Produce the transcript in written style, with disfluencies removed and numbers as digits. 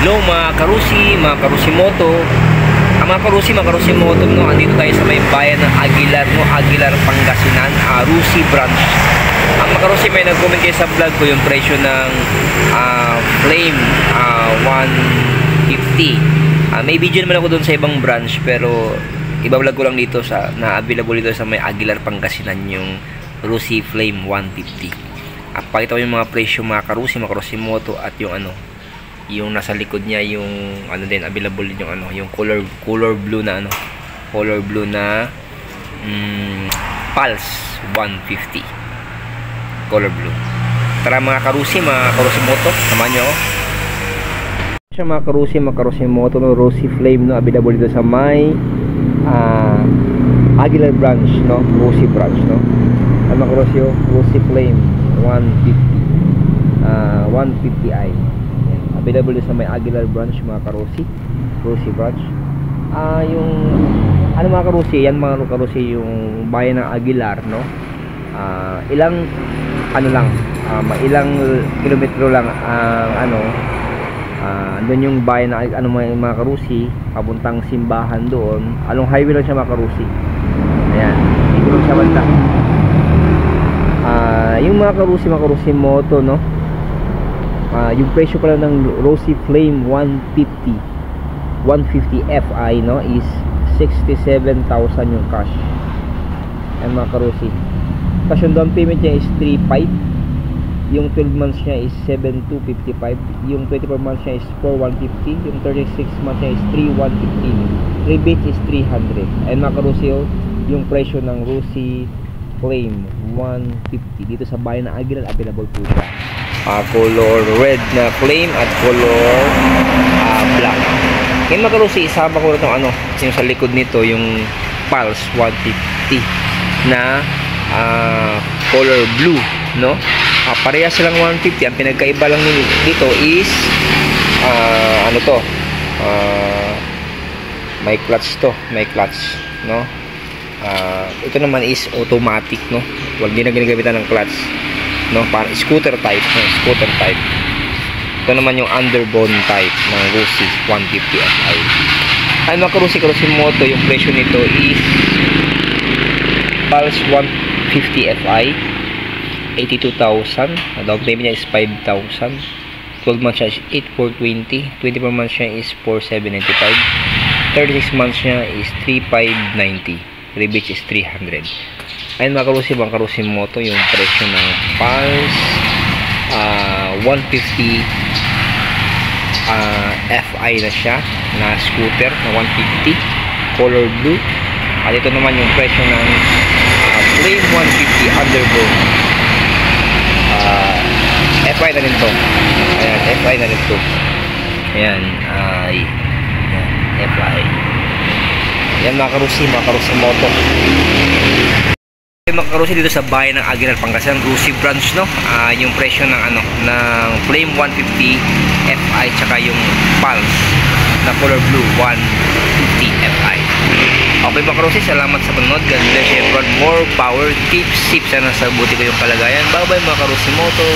Hello mga karusi, mga karusimoto. Ang mga karusimoto, no, andito tayo sa may bayan ng Aguilar, no, Aguilar, Pangasinan, Rusi branch. Ang mga karusi, may nag-comment kayo sa vlog ko yung presyo ng Flame 150. May video naman ako doon sa ibang branch, pero iba-vlog ko lang dito sa na-available dito sa may Aguilar, Pangasinan, yung Rusi Flame 150. Pakita ko yung mga presyo mga karusi, mga karusimoto, at yung yung nasa likod niya, yung din available din yung yung color blue na Pulse 150 color blue. Tara mga karusi, mga karusimoto, samahan niyo ako. Siya mga karusimoto, no, Rusi Flame, no, available dito sa may Aguilar branch, no, Rusi branch, no. Ang mga karusi, Rusi Flame 150i available sa may Aguilar branch mga karusi, Rusi branch. Yung mga karusi, yan mga karusi, yung bayan ng Aguilar, no. Ilang kilometro lang doon yung bayan na mga karusi, papuntang simbahan doon. Along highway lang siya mga karusi. Ayan, dito lang siya banda. Yung mga karusi moto, no. Yung presyo pala ng Rusi Flame 150 Fi, no, is 67,000 yung cash. Ayan mga karusi. Cash yung down payment niya is 3,500. Yung 12 months niya is 7,255. Yung 24 months niya is 4,150. Yung 36 months niya is 3,150. Rebate is 300. Ayan mga karusi, yung presyo ng Rusi Flame 150 dito sa bayan ng Aguilar, available po siya. Color red na flame at color black. Ngayon mga karusi, isama ko rin yung sa likod nito, yung Pulse 150 na color blue, no. Parehas silang 150. Ang pinagkaiba lang dito is may clutch to, no. Ito naman is automatic, no. Wag din na ginagamitan ng clutch, no, para scooter type. Ito naman yung underbone type ng Rusi 150 Fi. Ay mga karusimoto, yung presyo nito is Pulse 150 Fi 82,000. Down payment niya is 5,000. 12 months siya is 8,420. 24 months siya is 4,795. 36 months siya is 3,590. Rebate is 300. Ayun mga karusimoto, yung presyo ng Pulse 150 Fi na siya, na scooter na 150 color blue. At ito naman yung presyo ng Flame 150 underbone Fi na rin to. Ayan, Fi na rin to. Ayan, Fi. Ayan mga karusimoto. Mga karusi, dito sa bayan ng Aguilar, Pangasinan, Rusi branch, no. Yung presyo ng ng Flame 150 Fi tsaka yung Pulse na color blue 150 Fi. Okay mga karusi, salamat sa panonood. God bless everyone. More power, keep safe. Sana sa buti ko yung kalagayan. Bye bye mga karusimoto.